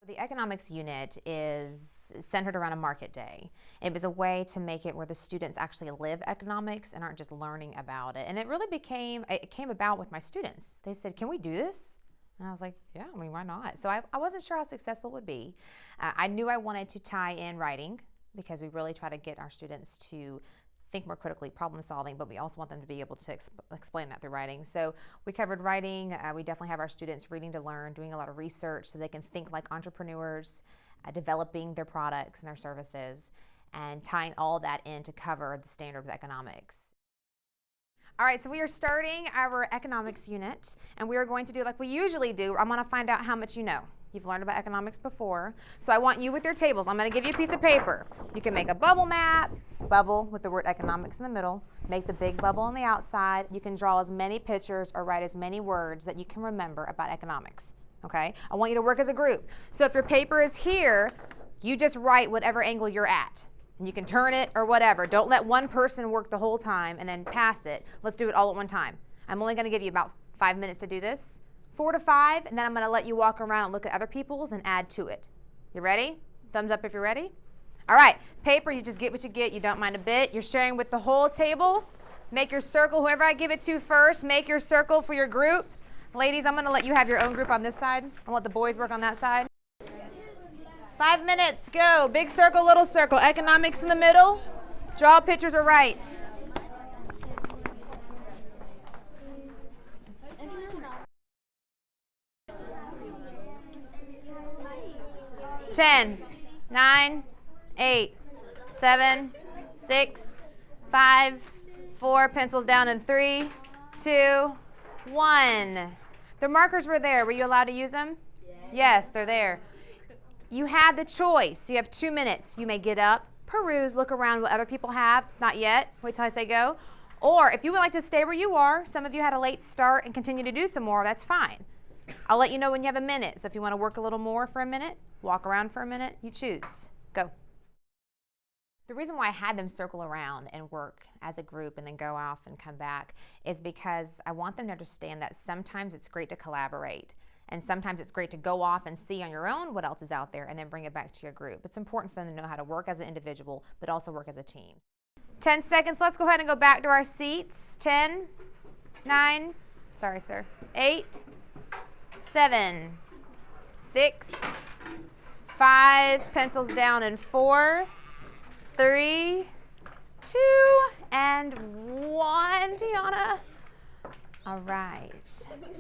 The economics unit is centered around a market day. It was a way to make it where the students actually live economics and aren't just learning about it. And it really came about with my students. They said, can we do this? And I was like, yeah, I mean, why not? So I wasn't sure how successful it would be. I knew I wanted to tie in writing because we really try to get our students to think more critically, problem solving, but we also want them to be able to explain that through writing. So we covered writing. We definitely have our students reading to learn, doing a lot of research so they can think like entrepreneurs, developing their products and their services, and tying all that in to cover the standard of economics. All right, so we are starting our economics unit, and we are going to do like we usually do. I'm going to find out how much you know. You've learned about economics before, so I want you with your tables. I'm going to give you a piece of paper. You can make a bubble map, bubble with the word economics in the middle, make the big bubble on the outside. You can draw as many pictures or write as many words that you can remember about economics, okay? I want you to work as a group. So if your paper is here, you just write whatever angle you're at. And you can turn it or whatever. Don't let one person work the whole time and then pass it. Let's do it all at one time. I'm only going to give you about 5 minutes to do this. 4 to 5, and then I'm going to let you walk around and look at other people's and add to it. You ready? Thumbs up if you're ready. All right, paper, you just get what you get. You don't mind a bit. You're sharing with the whole table. Make your circle. Whoever I give it to first, make your circle for your group. Ladies, I'm going to let you have your own group on this side. I'll let the boys work on that side. 5 minutes, go. Big circle, little circle. Economics in the middle. Draw pictures or write. Ten, 9, 8, 7, 6, 5, 4. Pencils down in 3, 2, 1. The markers were there. Were you allowed to use them? Yes, they're there. You have the choice. You have 2 minutes. You may get up, peruse, look around what other people have. Not yet. Wait till I say go. Or if you would like to stay where you are, some of you had a late start and continue to do some more, that's fine. I'll let you know when you have a minute. So if you want to work a little more for a minute, walk around for a minute, you choose. Go. The reason why I had them circle around and work as a group and then go off and come back is because I want them to understand that sometimes it's great to collaborate. And sometimes it's great to go off and see on your own what else is out there and then bring it back to your group. It's important for them to know how to work as an individual, but also work as a team. 10 seconds. Let's go ahead and go back to our seats. 10, 9, sorry, sir. 8, 7, 6, 5. Pencils down in 4, 3, 2, and 1. Tiana. All right,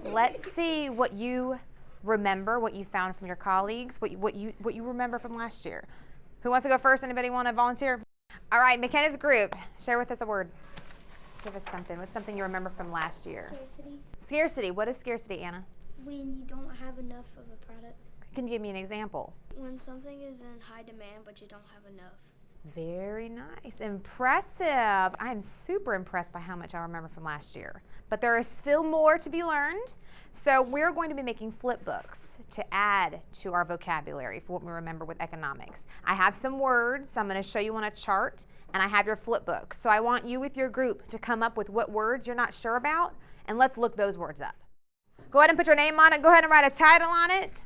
let's see what you remember, what you found from your colleagues, what you remember from last year. Who wants to go first? Anybody want to volunteer? All right, McKenna's group, share with us a word. Give us something. What's something you remember from last year? Scarcity. Scarcity. What is scarcity, Anna? When you don't have enough of a product. Can you give me an example? When something is in high demand but you don't have enough. Very nice. Impressive. I'm super impressed by how much I remember from last year. But there is still more to be learned. So we're going to be making flip books to add to our vocabulary for what we remember with economics. I have some words I'm going to show you on a chart, and I have your flip books. So I want you with your group to come up with what words you're not sure about, and let's look those words up. Go ahead and put your name on it. Go ahead and write a title on it.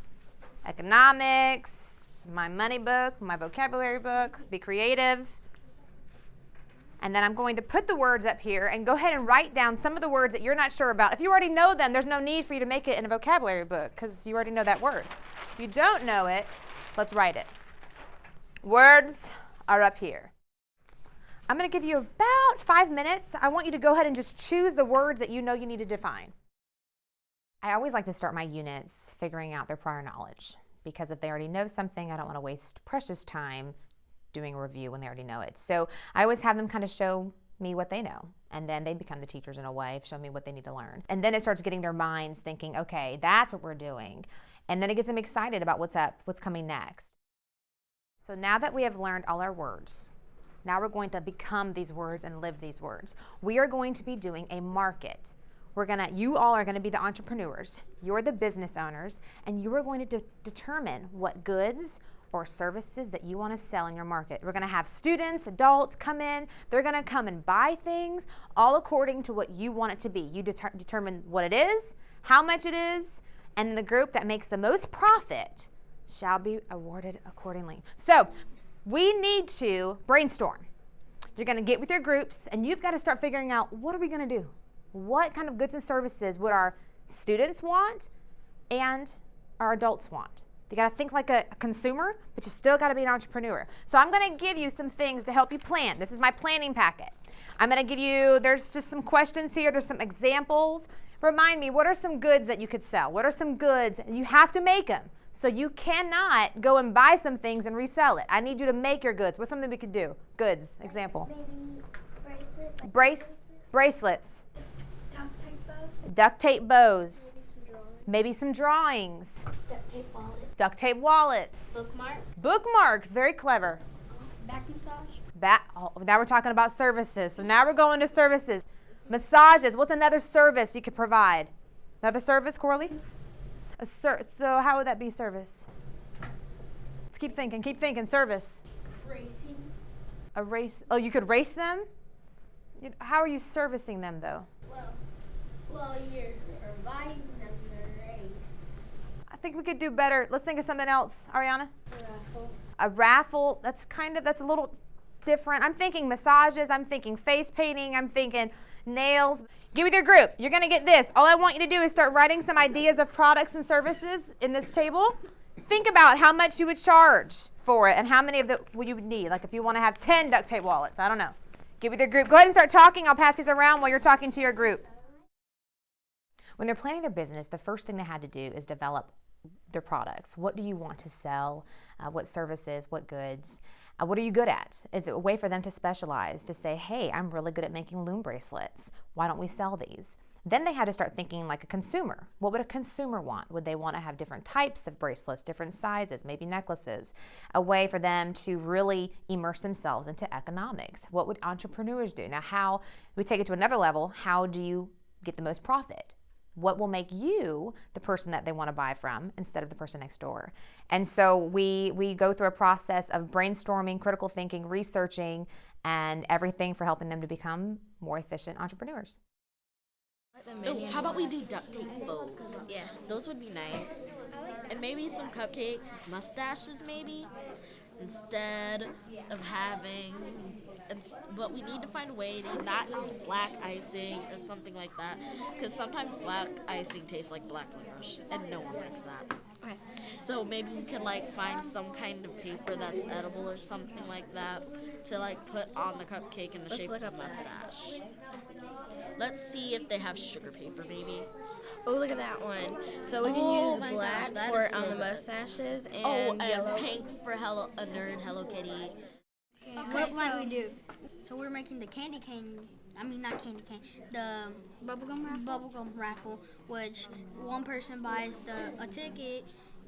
Economics. My money book, my vocabulary book, be creative. And then I'm going to put the words up here and go ahead and write down some of the words that you're not sure about. If you already know them, there's no need for you to make it in a vocabulary book because you already know that word. If you don't know it, let's write it. Words are up here. I'm going to give you about 5 minutes. I want you to go ahead and just choose the words that you know you need to define. I always like to start my units figuring out their prior knowledge. Because if they already know something, I don't want to waste precious time doing a review when they already know it. So I always have them kind of show me what they know. And then they become the teachers in a way, show me what they need to learn. And then it starts getting their minds thinking, okay, that's what we're doing. And then it gets them excited about what's up, what's coming next. So now that we have learned all our words, now we're going to become these words and live these words. We are going to be doing a market. You all are going to be the entrepreneurs, you're the business owners, and you are going to determine what goods or services that you want to sell in your market. We're going to have students, adults come in, they're going to come and buy things all according to what you want it to be. You determine what it is, how much it is, and the group that makes the most profit shall be awarded accordingly. So we need to brainstorm. You're going to get with your groups, and you've got to start figuring out, what are we going to do? What kind of goods and services would our students want and our adults want? You got to think like a consumer, but you still got to be an entrepreneur. So I'm going to give you some things to help you plan. This is my planning packet. I'm going to give you, there's just some questions here. There's some examples. Remind me, what are some goods that you could sell? What are some goods? And you have to make them. So you cannot go and buy some things and resell it. I need you to make your goods. What's something we could do? Goods, example. Maybe Bracelets. Bracelets. duct tape bows. Duct tape bows. Maybe some drawings. Maybe some drawings. Duct tape wallets. Duct tape wallets. Bookmarks. Bookmarks. Very clever. Back massage. Now we're talking about services. So now we're going to services. Massages. What's another service you could provide? Another service, Corley? So how would that be service? Let's keep thinking. Keep thinking. Service. Racing. A race. Oh, you could race them? How are you servicing them, though? Well, you're providing them the race. I think we could do better. Let's think of something else. Ariana? A raffle. A raffle. That's a little different. I'm thinking massages. I'm thinking face painting. I'm thinking nails. Get with your group. You're going to get this. All I want you to do is start writing some ideas of products and services in this table. Think about how much you would charge for it and how many of them you would need. Like if you want to have 10 duct tape wallets. I don't know. Get with your group. Go ahead and start talking. I'll pass these around while you're talking to your group. When they're planning their business, the first thing they had to do is develop their products. What do you want to sell? What services? What goods? What are you good at? It's a way for them to specialize, to say, hey, I'm really good at making loom bracelets. Why don't we sell these? Then they had to start thinking like a consumer. What would a consumer want? Would they want to have different types of bracelets, different sizes, maybe necklaces? A way for them to really immerse themselves into economics. What would entrepreneurs do? Now, how we take it to another level, how do you get the most profit? What will make you the person that they want to buy from instead of the person next door? And so we go through a process of brainstorming, critical thinking, researching, and everything for helping them to become more efficient entrepreneurs. Oh, how about we do duct tape bows? Yes. Those would be nice. And maybe some cupcakes with mustaches, maybe, instead of having... But we need to find a way to not use black icing or something like that, because sometimes black icing tastes like black licorice, and no one likes that. Okay. So maybe we could find some kind of paper that's edible or something like that to put on the cupcake in the shape of a mustache. Let's see if they have sugar paper, maybe. Oh, look at that one. So we can use black for the mustaches and yellow. And pink for a nerd Hello Kitty. What might we do? So we're making the candy cane. I mean, not candy cane. The bubblegum raffle, which one person buys a ticket.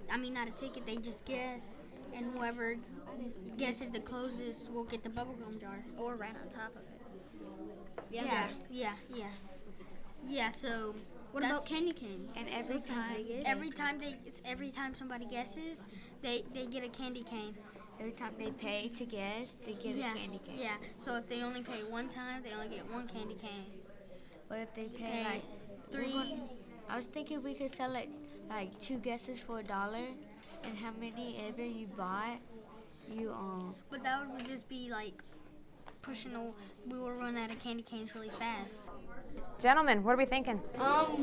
I mean, not a ticket. They just guess, and whoever guesses the closest will get the bubblegum jar. Or right on top of it. Yeah. So What about candy canes? And every time somebody guesses, they get a candy cane. Every time they pay to guess, they get a candy cane. Yeah. So if they only pay one time, they only get one candy cane. But if they pay Three. I was thinking we could sell it 2 guesses for $1, and how many ever you buy, you But that would just be pushing. We will run out of candy canes really fast. Gentlemen, what are we thinking?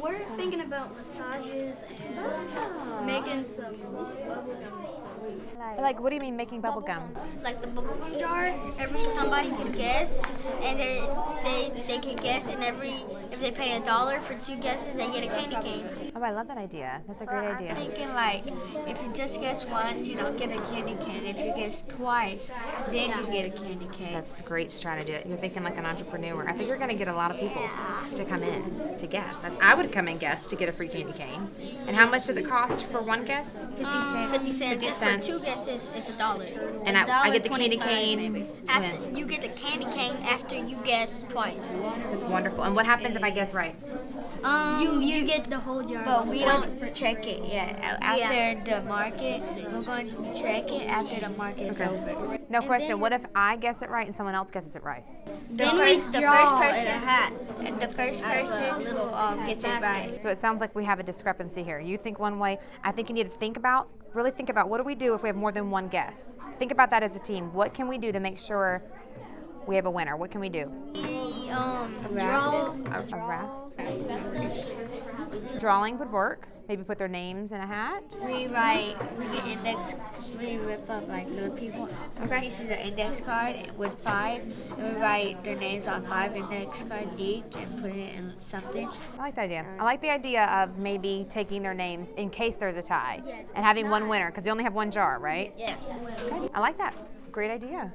We're thinking about massages and making some bubblegums. What do you mean making bubble gum? Like the bubblegum jar, somebody could guess, and they could guess, and if they pay $1 for 2 guesses, they get a candy cane. Oh, I love that idea. That's a great idea. I'm thinking if you just guess once, you don't get a candy cane. If you guess twice, then you get a candy cane. That's a great strategy. You're thinking like an entrepreneur. I think you're going to get a lot of people to come in to guess. I would come and guess to get a free candy cane. And how much does it cost for one guess? 50 cents. 50 cents. For 2 guesses, it's $1. And I get the candy cane. Maybe. You get the candy cane after you guess twice. That's wonderful. And what happens if I guess right? You get the whole jar. But we don't check it yet. After the market, we're going to check it after the market's over. No question. What if I guess it right and someone else guesses it right? The first person who gets it right. So it sounds like we have a discrepancy here. You think one way. I think you need to really think about what do we do if we have more than one guess. Think about that as a team. What can we do to make sure we have a winner? What can we do? Draw. A raffle? Drawing would work. Maybe put their names in a hat. We get index, we rip up like little pieces of index card with 5. And we write their names on 5 index cards each and put it in something. I like the idea. I like the idea of maybe taking their names in case there's a tie and having one winner because you only have one jar, right? Yes. Okay. I like that. Great idea.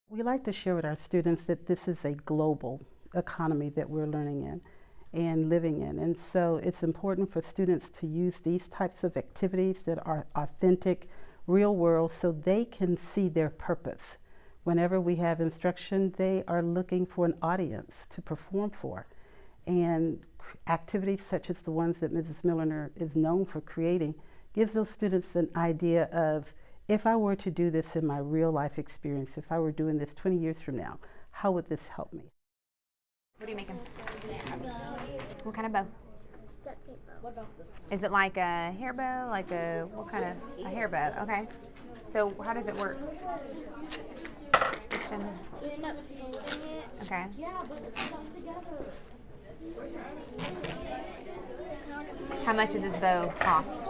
We like to share with our students that this is a global economy that we're learning in and living in. And so it's important for students to use these types of activities that are authentic, real world, so they can see their purpose. Whenever we have instruction, they are looking for an audience to perform for. And activities such as the ones that Mrs. Milliner is known for creating gives those students an idea of, if I were to do this in my real life experience, if I were doing this 20 years from now, how would this help me? What are you making? What kind of bow? Duct tape bow. What about this one? Is it like a hair bow? Like what kind of a hair bow? Okay. So how does it work? Position. You end up folding it. Okay. How much does this bow cost?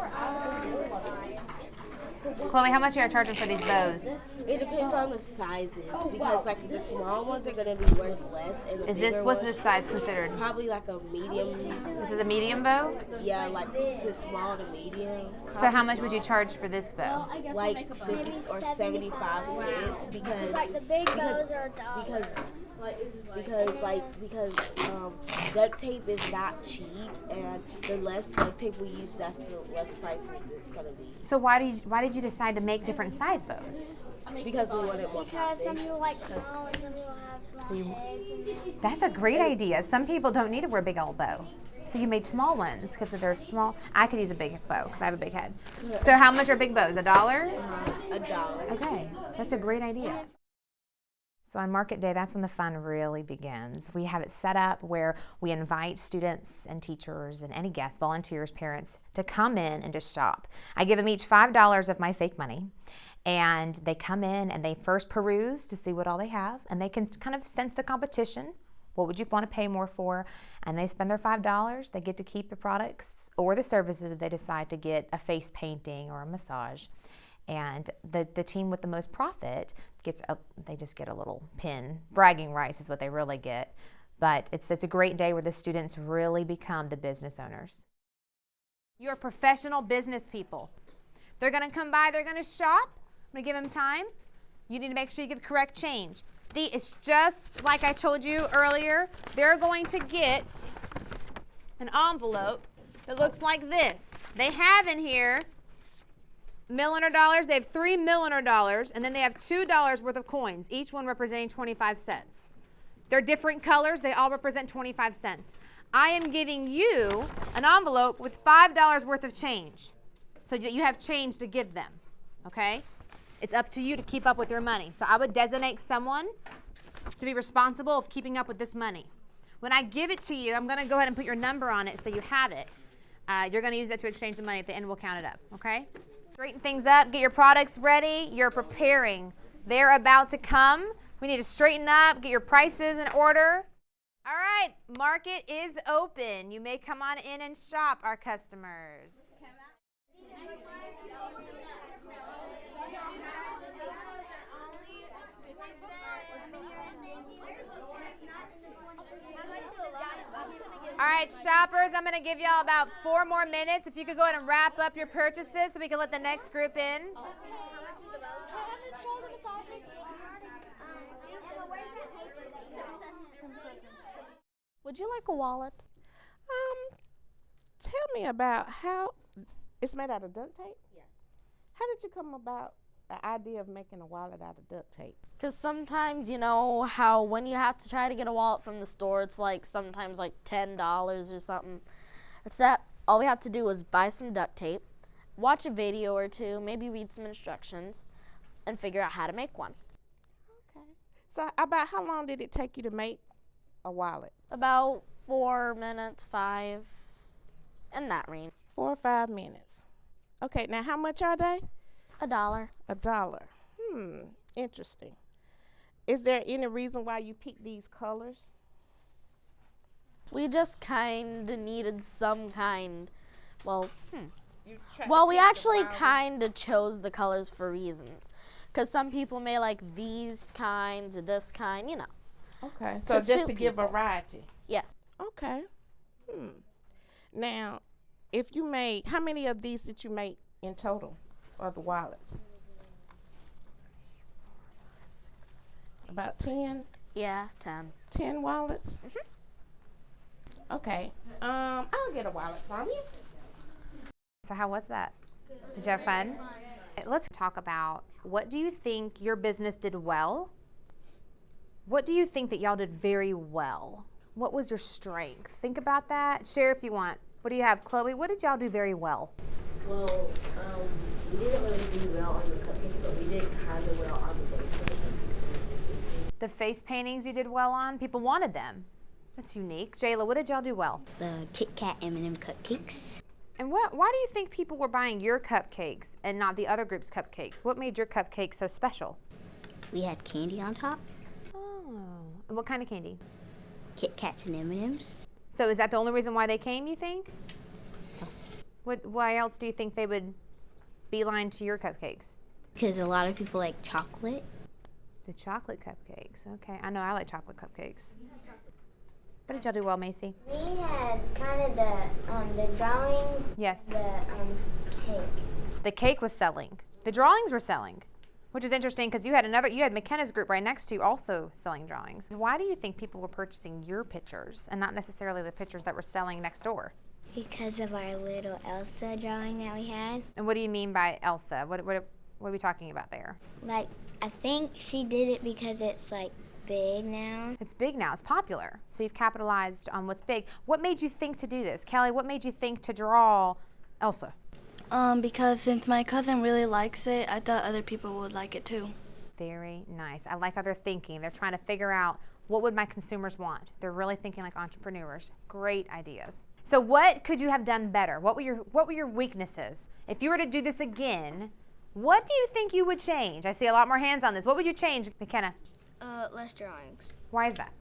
Chloe, how much are you charging for these bows? It depends on the sizes because like the small ones are gonna be worth less, and the What's ones, this size considered? probably like a medium. This is a medium bow? Yeah, like it's just small to medium. So how much would you charge for this bow? Like 50 or 75 cents because Like the big bows are $1. because duct tape is not cheap, and the less duct tape we use, that's the less prices it's gonna be. So why did you decide to make different size bows? Because we wanted more Because some profit. people like small and some people have small heads. And That's a great idea. Some people don't need to wear a big old bow. So you made small ones because they're small. I could use a big bow because I have a big head. So how much are big bows? $1? $1. Okay, that's a great idea. So on market day, that's when the fun really begins. We have it set up where we invite students and teachers and any guests, volunteers, parents, to come in and just shop. I give them each $5 of my fake money, and they come in and they first peruse to see what all they have, and they can kind of sense the competition. What would you want to pay more for? And they spend their $5. They get to keep the products or the services if they decide to get a face painting or a massage. And the team with the most profit they just get a little pin. Bragging rights is what they really get. But it's a great day where the students really become the business owners. You're professional business people. They're going to come by, they're going to shop. I'm going to give them time. You need to make sure you give correct change. It's just like I told you earlier, they're going to get an envelope that looks like this. They have in here Milliner dollars. They have 3 Milliner dollars, and then they have $2 worth of coins, each one representing 25 cents. They're different colors. They all represent 25 cents. I am giving you an envelope with $5 worth of change so that you have change to give them, okay? It's up to you to keep up with your money. So I would designate someone to be responsible of keeping up with this money. When I give it to you, I'm going to go ahead and put your number on it so you have it. You're going to use that to exchange the money. At the end, we'll count it up, okay? Straighten things up, get your products ready. You're preparing. They're about to come. We need to straighten up, get your prices in order. All right, market is open. You may come on in and shop, our customers. All right, shoppers, I'm going to give y'all about 4 more minutes. If you could go ahead and wrap up your purchases so we can let the next group in. Would you like a wallet? Tell me about how it's made out of duct tape. Yes. How did you come about the idea of making a wallet out of duct tape? Because sometimes, you know how when you have to try to get a wallet from the store, it's like sometimes like $10 or something. It's that all we have to do is buy some duct tape, watch a video or two, maybe read some instructions, and figure out how to make one. Okay. So about how long did it take you to make a wallet? About 4 minutes, 5, in that range. 4 or 5 minutes. Okay, now how much are they? $1. $1. Interesting. Is there any reason why you picked these colors? We just kind of needed some kind, we We actually kind of chose the colors for reasons. Because some people may like these kinds or this kind, you know. Okay, so just to give variety. Yes. Okay. Now, if you made, how many of these did you make in total, or the wallets? About 10? Yeah, 10. 10 wallets? Okay. I'll get a wallet from you. So how was that? Did you have fun? Let's talk about, what do you think your business did well? What do you think that y'all did very well? What was your strength? Think about that. Share if you want. What do you have, Chloe? What did y'all do very well? Well, we didn't really do well on the cupcakes, but we did kind of well on the face paintings. The face paintings you did well on? People wanted them. That's unique. Jayla, what did y'all do well? The Kit Kat M&M cupcakes. And why do you think people were buying your cupcakes and not the other group's cupcakes? What made your cupcake so special? We had candy on top. Oh, and what kind of candy? Kit Kats and M&Ms. So is that the only reason why they came, you think? Why else do you think they would beeline to your cupcakes? Because a lot of people like chocolate. The chocolate cupcakes. Okay, I know I like chocolate cupcakes. What did y'all do well, Macy? We had kind of the drawings. Yes. The cake. The cake was selling. The drawings were selling, which is interesting because you had McKenna's group right next to you also selling drawings. Why do you think people were purchasing your pictures and not necessarily the pictures that were selling next door? Because of our little Elsa drawing that we had. And what do you mean by Elsa? What are we talking about there? Like, I think she did it because it's like big now. It's big now. It's popular. So you've capitalized on what's big. What made you think to do this? Kelly, what made you think to draw Elsa? Because since my cousin really likes it, I thought other people would like it too. Very nice. I like how they're thinking. They're trying to figure out, what would my consumers want? They're really thinking like entrepreneurs. Great ideas. So what could you have done better? What were your weaknesses? If you were to do this again, what do you think you would change? I see a lot more hands on this. What would you change, McKenna? Less drawings. Why is that?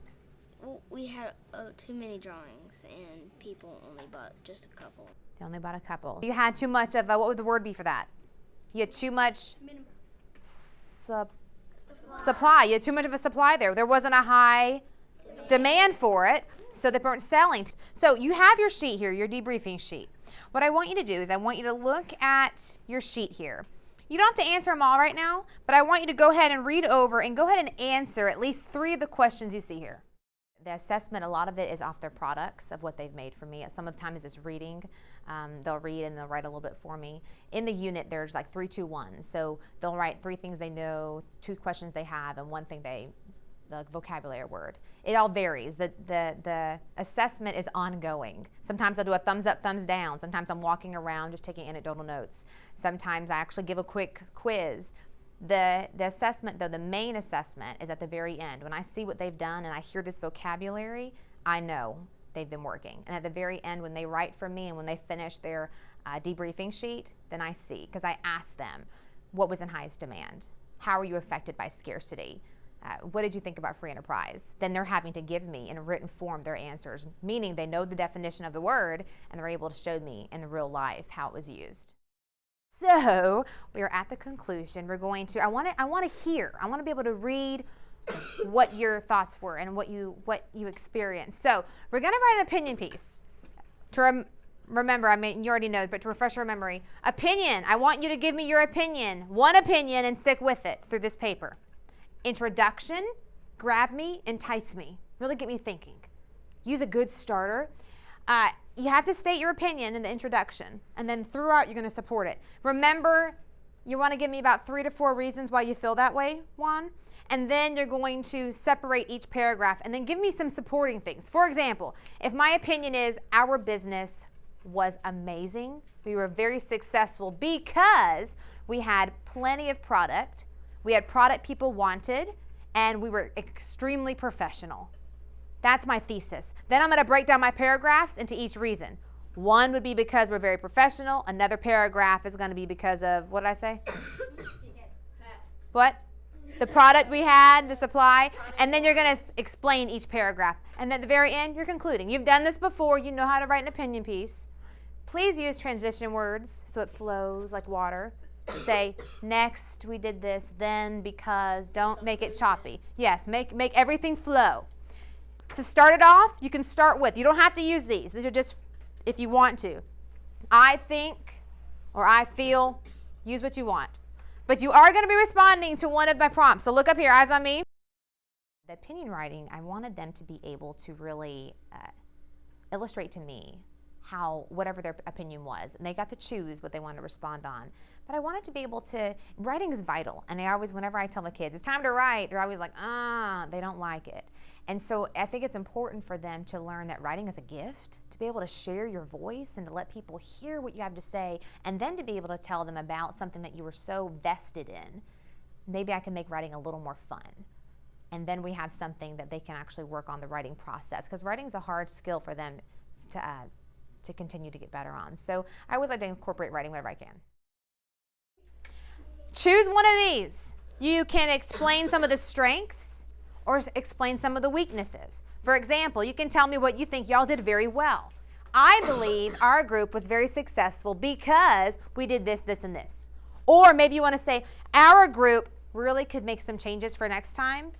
We had too many drawings, and people only bought just a couple. They only bought a couple. You had too much of what would the word be for that? You had too much supply. You had too much of a supply there. There wasn't a high demand for it, so they weren't selling. So you have your sheet here, your debriefing sheet. What I want you to do is I want you to look at your sheet here. You don't have to answer them all right now, but I want you to go ahead and read over and go ahead and answer at least 3 of the questions you see here. The assessment, a lot of it is off their products of what they've made for me. Some of the time is just reading. They'll read and they'll write a little bit for me. In the unit, there's like 3, 2, 1. So they'll write 3 things they know, 2 questions they have, and 1 thing the vocabulary word. It all varies. The assessment is ongoing. Sometimes I'll do a thumbs up, thumbs down. Sometimes I'm walking around just taking anecdotal notes. Sometimes I actually give a quick quiz. The assessment, though, the main assessment is at the very end. When I see what they've done and I hear this vocabulary, I know they've been working. And at the very end, when they write for me and when they finish their debriefing sheet, then I see, because I ask them, what was in highest demand? How are you affected by scarcity? What did you think about free enterprise? Then they're having to give me in a written form their answers, meaning they know the definition of the word and they're able to show me in the real life how it was used. So we are at the conclusion. We're going to, I want to hear, I want to be able to read what your thoughts were and what you experienced. So we're going to write an opinion piece. To remember, I mean, you already know, but to refresh your memory, opinion, I want you to give me your opinion, one opinion, and stick with it through this paper. Introduction, grab me, entice me, really get me thinking. Use a good starter. You have to state your opinion in the introduction, and then throughout you're going to support it. Remember, You want to give me about 3 to 4 reasons why you feel that way, Juan? And then you're going to separate each paragraph and then give me some supporting things. For example, if my opinion is our business was amazing, we were very successful because we had plenty of product, we had product people wanted, and we were extremely professional. That's my thesis. Then I'm going to break down my paragraphs into each reason. One would be because we're very professional. Another paragraph is going to be because of, what did I say? What? The product we had, the supply, and then you're going to explain each paragraph. And at the very end, you're concluding. You've done this before. You know how to write an opinion piece. Please use transition words so it flows like water. Say, next, we did this, then, because. Don't make it choppy. Yes, make everything flow. To start it off, you can start with, you don't have to use these. These are just if you want to. I think, or I feel, use what you want. But you are going to be responding to one of my prompts. So look up here, eyes on me. The opinion writing, I wanted them to be able to really illustrate to me how, whatever their opinion was, and they got to choose what they wanted to respond on. But I wanted to be able to, writing is vital, and whenever I tell the kids, it's time to write, they're always like, they don't like it. And so I think it's important for them to learn that writing is a gift, to be able to share your voice and to let people hear what you have to say, and then to be able to tell them about something that you were so vested in. Maybe I can make writing a little more fun. And then we have something that they can actually work on the writing process, because writing is a hard skill for them to continue to get better on. So I always like to incorporate writing whenever I can. Choose one of these. You can explain some of the strengths or explain some of the weaknesses. For example, you can tell me what you think y'all did very well. I believe our group was very successful because we did this, this, and this. Or maybe you want to say, our group really could make some changes for next time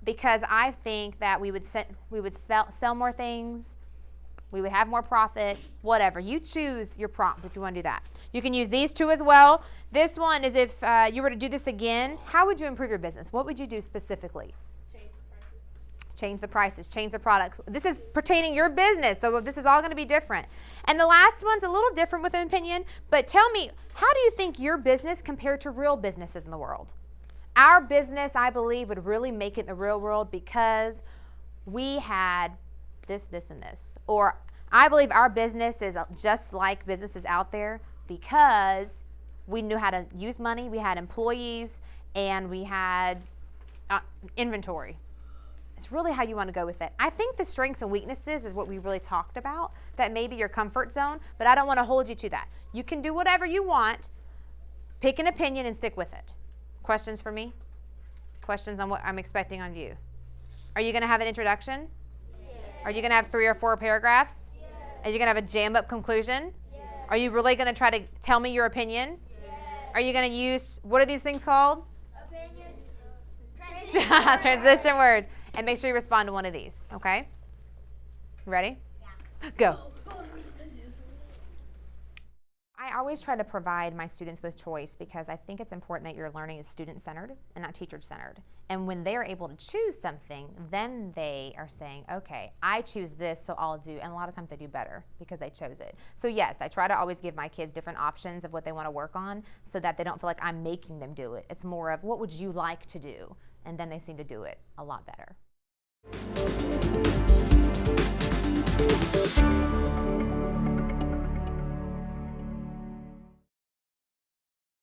because I think that we would sell more things, we would have more profit, whatever. You choose your prompt if you want to do that. You can use these two as well. This one is if you were to do this again, how would you improve your business? What would you do specifically? Change the prices, change the products. This is pertaining your business, so this is all going to be different. And the last one's a little different with an opinion, but tell me, how do you think your business compared to real businesses in the world? Our business, I believe, would really make it in the real world because we had this, this, and this. Or I believe our business is just like businesses out there because we knew how to use money, we had employees, and we had inventory. It's really how you want to go with it. I think the strengths and weaknesses is what we really talked about. That may be your comfort zone, but I don't want to hold you to that. You can do whatever you want, pick an opinion, and stick with it. Questions for me? Questions on what I'm expecting on you? Are you going to have an introduction? Yes. Are you going to have 3 or 4 paragraphs? Yes. Are you going to have a jam-up conclusion? Yes. Are you really going to try to tell me your opinion? Yes. Are you going to use, what are these things called? Opinion. Transition words. And make sure you respond to one of these, okay? Ready? Yeah. Go. I always try to provide my students with choice because I think it's important that your learning is student-centered and not teacher-centered. And when they're able to choose something, then they are saying, okay, I choose this, so I'll do, and a lot of times they do better because they chose it. So yes, I try to always give my kids different options of what they want to work on so that they don't feel like I'm making them do it. It's more of, what would you like to do? And then they seem to do it a lot better.